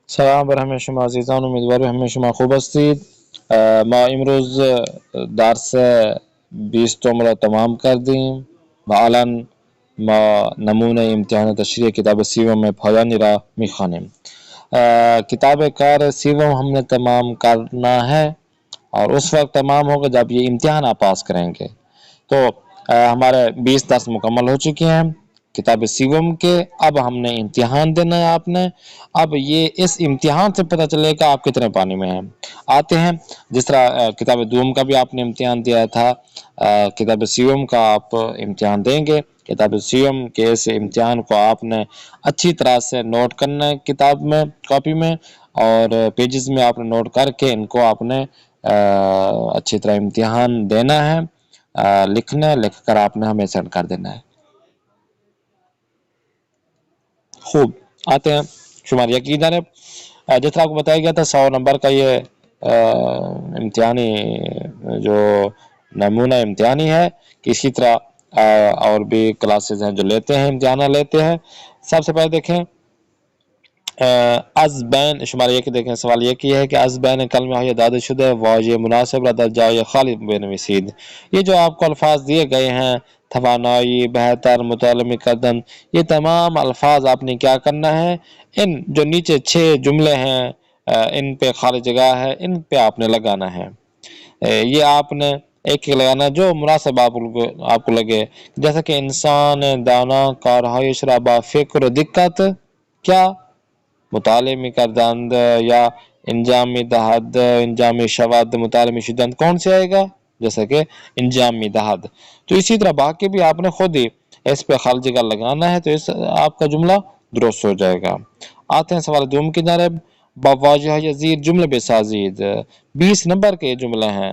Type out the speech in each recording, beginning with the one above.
سلام بر همه شما عزیزان، امیدوارم همه شما خوب هستید. ما امروز درس 20 را تمام کردیم و الان ما نمونه امتحان تشریح کتاب سیوم پایانی را میخوانیم. کتاب کار سیوم ہم نے تمام کرنا ہے اور اس وقت تمام ہوگا جب یہ امتحان آپ پاس کریں گے. تو ہمارے 20 درس مکمل ہو چکے ہیں کتاب سیوم کے. اب ہم نے امتحان دینا ہے آپ نے. اب یہ اس امتحان سے پتہ چلے گا آپ کتنے پانی میں ہیں. آتے ہیں جس طرح کتاب دوم کا بھی آپ نے امتحان دیا تھا، کتاب سیوم کا آپ امتحان دیں گے. کتاب سیوم کے اس امتحان کو آپ نے اچھی طرح سے نوٹ کرنا ہے کتاب میں، کاپی میں، اور پیجز میں آپ نے نوٹ کر کے ان کو آپ نے اچھی طرح امتحان دینا ہے، لکھنا ہے، لکھ کر آپ نے ہمیں سینڈ کر دینا ہے. خوب، آتے ہیں شماریہ کی جانب. جس طرح آپ کو بتایا گیا تھا 100 نمبر کا یہ امتحانی جو نمونہ امتحانی ہے، کہ اسی طرح اور بھی کلاسز ہیں جو لیتے ہیں، امتحانات لیتے ہیں. سب سے پہلے دیکھیں از بین شماریہ کی. دیکھیں سوال یہ کی ہے کہ از بین کلمہ ہے داد شدہ واجہ مناسب رد جائے خالی بنویسید. یہ جو آپ کو الفاظ دیے گئے ہیں، توانائی، بہتر، متعلم قدم، یہ تمام الفاظ آپ نے کیا کرنا ہے، ان جو نیچے 6 جملے ہیں ان پہ خالی جگہ ہے، ان پہ آپ نے لگانا ہے. یہ آپ نے ایک لگانا جو مناسب آپ کو لگے. جیسا کہ انسان دانا کارہائے شرابہ فکر دقت کیا مطالعے کردند، یا انجامی دہد انجامی شواد مطالعے شدند کون سے آئے گا، جیسا کہ انجامی دہد. تو اسی طرح باقی بھی آپ نے خود ہی اس پہ خالی جگہ لگانا ہے، تو اس آپ کا جملہ درست ہو جائے گا. آتے ہیں سوال دوم کی جانب. بواجہ یزید جملے بے سازید. 20 نمبر کے جملے ہیں،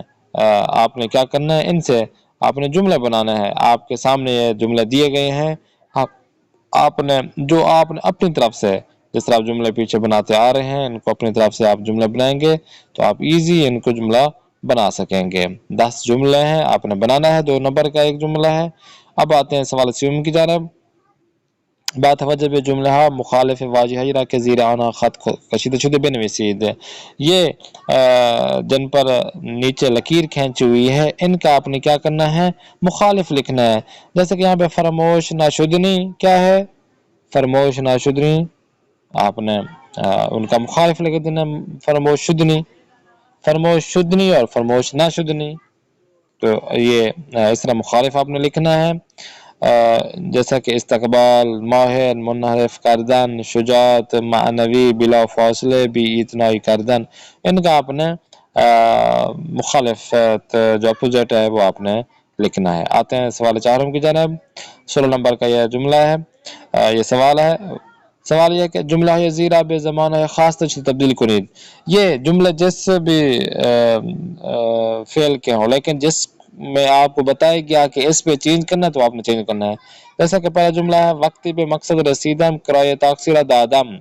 آپ نے کیا کرنا ہے، ان سے آپ نے جملے بنانا ہے. آپ کے سامنے یہ جملے دیے گئے ہیں، آپ نے جو آپ نے اپنی طرف سے جس طرح آپ جملے پیچھے بناتے آ رہے ہیں، ان کو اپنی طرف سے آپ جملے بنائیں گے تو آپ ایزی ان کو جملہ بنا سکیں گے. 10 جملے ہیں آپ نے بنانا ہے، 2 نمبر کا ایک جملہ ہے. اب آتے ہیں سوال سیوم کی جانب. بات وجہ بے جملہ مخالف واجہ را کے زیر آنا خط کشیدہ شدہ بنویسید. یہ جن پر نیچے لکیر کھینچی ہوئی ہے، ان کا آپ نے کیا کرنا ہے، مخالف لکھنا ہے. جیسے کہ یہاں پہ فرموش ناشدنی کیا ہے، فرموش ناشدنی آپ نے ان کا مخالف لکھ دینا، فرموش شدنی. فرموش شدنی اور فرموش ناشدنی، تو یہ اس طرح مخالف آپ نے لکھنا ہے. جیسا کہ استقبال، ماہر، منحرف کردن، شجاعت، معنوی، بلا فاصلے بھی اتنائی کردن، ان کا آپ نے مخالف جو اپوزٹ ہے وہ آپ نے لکھنا ہے. آتے ہیں سوال 4 کی جانب. 16 نمبر کا یہ جملہ ہے، یہ سوال ہے. سوال یہ کہ جملہ ہے زیرہ بے زمانہ خاص تشکیل تبدیل کنید. یہ جملے جس بھی فعل کے ہوں، لیکن جس میں آپ کو بتایا گیا کہ اس پہ چینج کرنا تو آپ نے چینج کرنا ہے. جیسا کہ پہلا جملہ ہے وقتی پہ مقصد رسیدم کرایہ تاکسیرہ دادم.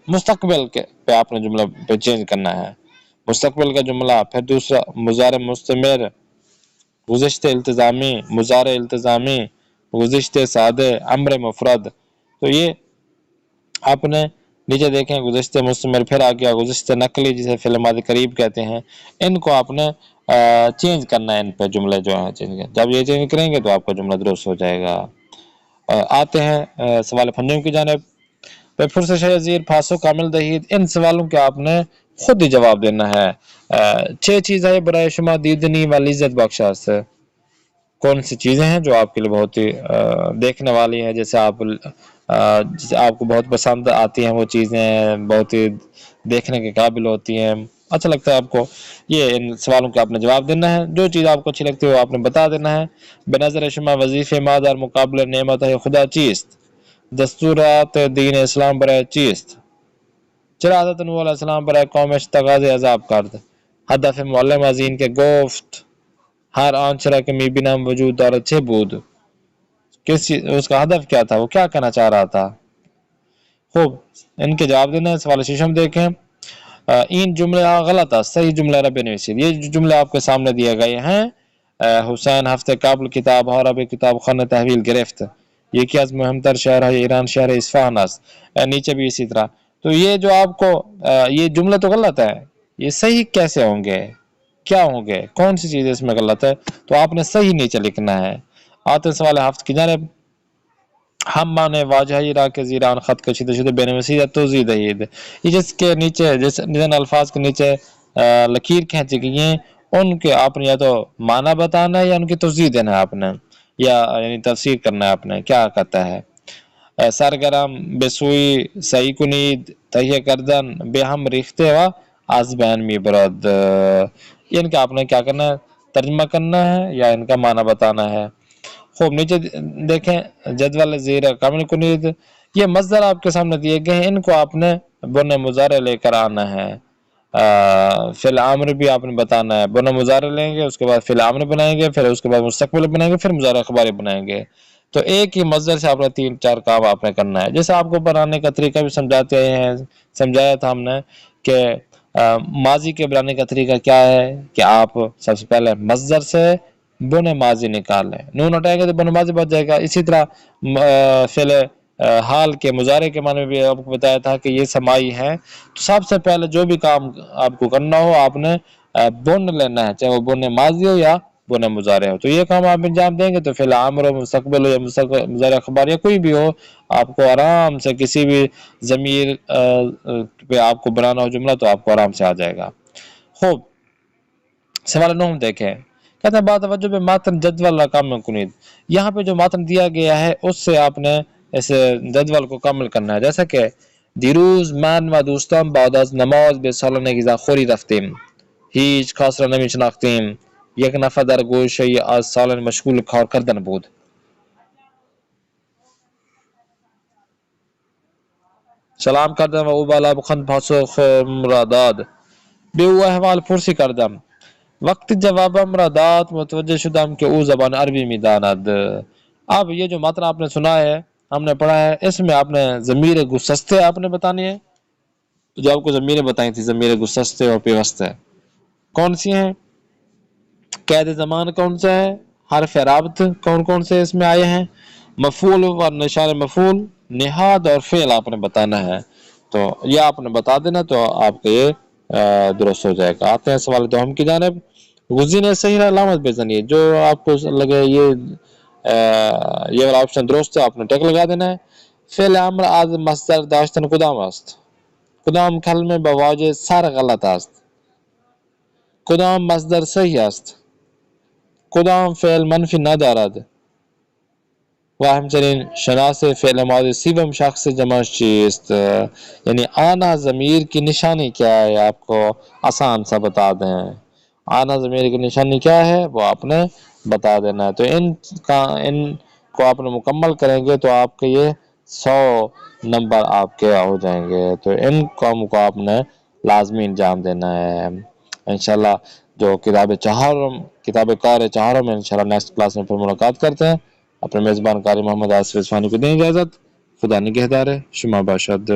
مستقبل کے پہ آپ نے جملہ پہ چینج کرنا ہے، مستقبل کا جملہ. پھر دوسرا مضارع مستمر، گزشتہ التزامی، مضارع التزامی، گزشتہ سادے، امر مفرد. تو یہ آپ نے نیچے دیکھیں گزشتہ مستمر، پھر آ گیا گزشتہ نقلی جسے فعل ماضی قریب کہتے ہیں. ان کو آپ نے چینج کرنا ہے، ان پہ جملے جو ہیں چینج. جب یہ چینج کریں گے تو آپ کا جملہ درست ہو جائے گا. آتے ہیں سوال 5 کی جانب. پرسش یزیر فاسو کامل دہید. ان سوالوں کے آپ نے خود ہی جواب دینا ہے. 6 چیزیں برائے شما دیدنی و لذت بخشا سے. کون سی چیزیں ہیں جو آپ کے لیے بہت ہی دیکھنے والی ہیں، جیسے آپ کو بہت پسند آتی ہیں، وہ چیزیں بہت ہی دیکھنے کے قابل ہوتی ہیں، اچھا لگتا ہے آپ کو. یہ ان سوالوں کے آپ نے جواب دینا ہے. جو چیز آپ کو اچھی لگتی ہے وہ آپ نے بتا دینا ہے. بنظر شما وظیفہ مادر مقابل نعمت ہے خدا چیست. دستورات دین اسلام برائے چیست. چرا حضرت نوح علیہ السلام برائے قومش تغاز عذاب کرد. ہدف معلم ازین کے گفت ہر آن چرا کے می بینم وجود دارد چه بود. کس چیز اس کا ہدف کیا تھا، وہ کیا کہنا چاہ رہا تھا. خوب، ان کے جواب دینا ہے. سوال ششم دیکھیں. این جملے غلط ہے، صحیح جملہ رب نویسید. یہ جو جملے آپ کے سامنے دیے گئے ہیں، حسین ہفتے قبل کتاب ها را به کتابخانه تحویل گرفت. یکی از مهمتر شهرهای ایران شهر اصفهان است. نیچے بھی اسی طرح. تو یہ جو آپ کو یہ جملہ تو غلط ہے، یہ صحیح کیسے ہوں گے، کیا ہوں گے، کون سی چیز اس میں غلط ہے؟ تو آپ نے صحیح نیچے لکھنا ہے۔ آتے سوال ہفت کی جانب، ہم مانے واجہی را کے زیران خط کشیدہ شدہ بین وسیعت توزید عید، یہ جس کے نیچے جن الفاظ کے نیچے لکیر کھینچی گئی ہیں ان کے آپ نے یا تو معنی بتانا ہے یا ان کی توضیح دینا ہے آپ نے، یا یعنی تفسیر کرنا ہے آپ نے، کیا کہتا ہے؟ سرگرم بسوئی سعی کنید تہیہ کردن بے ہم ریختے ہوا از بین می برد، یہ ان کا آپ نے کیا کرنا ہے؟ ترجمہ کرنا ہے یا ان کا معنی بتانا ہے۔ خوب نیچے دیکھیں جدول زیر کامل کنید، یہ مصدر آپ کے سامنے دیے گئے ہیں، ان کو آپ نے بن مضارع لے کر آنا ہے۔ فعل امر بھی آپ نے بتانا ہے، بن مضارع لیں گے، اس کے بعد فعل امر بنائیں گے، پھر اس کے بعد مستقبل بنائیں گے، پھر مضارع خباری بنائیں گے۔ تو ایک ہی مصدر سے آپ نے 3-4 کام آپ نے کرنا ہے۔ جیسے آپ کو بنانے کا طریقہ بھی سمجھایا تھا ہم نے کہ ماضی کے بنانے کا طریقہ کیا ہے کہ آپ سب سے پہلے مصدر سے بن ماضی نکال لیں، نون ہٹائیں گے تو بن ماضی بچ جائے گا۔ اسی طرح فعل حال کے مضارع کے معنی میں بھی آپ کو بتایا تھا کہ یہ سماعی ہے، تو سب سے پہلے جو بھی کام آپ کو کرنا ہو آپ نے بن لینا ہے، چاہے وہ بن ماضی ہو یا بن مضارع ہو۔ تو یہ کام آپ انجام دیں گے تو فعل امر ہو، مستقبل ہو یا مضارع خبر یا کوئی بھی ہو، آپ کو آرام سے کسی بھی ضمیر پہ آپ کو بنانا ہو جملہ تو آپ کو آرام سے آ جائے گا۔ خوب سوال 9 دیکھیں، کہتے ہیں بات توجہ پہ ماتن جدول رقم میں کنید، یہاں پہ جو ماتن دیا گیا ہے اس سے آپ نے اس جدول کو کامل کرنا ہے، جیسا کہ دیروز من و دوستان بعد از نماز به سالن غذاخوری رفتیم، هیچ کس را نمی شناختیم، یک نفر در گوشه از سالن مشغول کار کردن بود. سلام کردم و او با لبخند پاسخ را داد. به او احوال پرسی کردم. وقتی جوابم را داد متوجہ شدم کہ او زبان عربی می داند۔ اب یہ جو متن آپ نے سنا ہے، ہم نے پڑھا ہے، اس میں آپ نے ضمیر گسستے آپ نے بتانی ہے، جو آپ کو ضمیریں بتائی تھی، ضمیر گسستے اور پیوستے کون سی ہیں، قید زمان کون سا ہے، حرف رابط کون کون سے اس میں آئے ہیں، مفعول و نشان مفعول، نہاد اور فعل آپ نے بتانا ہے۔ تو یہ آپ نے بتا دینا تو آپ کا یہ درست ہو جائے گا۔ آتے ہیں سوال دوم کی جانب، غزی نے صحیح علامت بھیجنی ہے، جو آپ کو لگے یہ والا آپشن درست ہے آپ نے ٹیک لگا دینا ہے۔ فعل امر از مصدر داشتن کدام است، کدام کلمه به واژه سر غلط است، کدام مصدر صحیح است، کدام فعل منفی ندارد و همچنین شناس فعل ماضی سیوم شخص جمعش چیست، یعنی آنا ضمیر کی نشانی کیا ہے آپ کو آسان سا بتا دیں، آنا ضمیر کی نشانی کیا ہے وہ آپ نے بتا دینا ہے۔ تو ان کو آپ نے مکمل کریں گے تو آپ کے یہ 100 نمبر آپ کے ہو جائیں گے۔ تو ان کاموں کو آپ نے لازمی انجام دینا ہے انشاءاللہ۔ جو کتاب کار چہاروں میں انشاءاللہ نیکسٹ کلاس میں پھر ملاقات کرتے ہیں۔ اپنے میزبان قاری محمد آصف عثمانی کو دیں اجازت، خدا نگہدار، شما باشد۔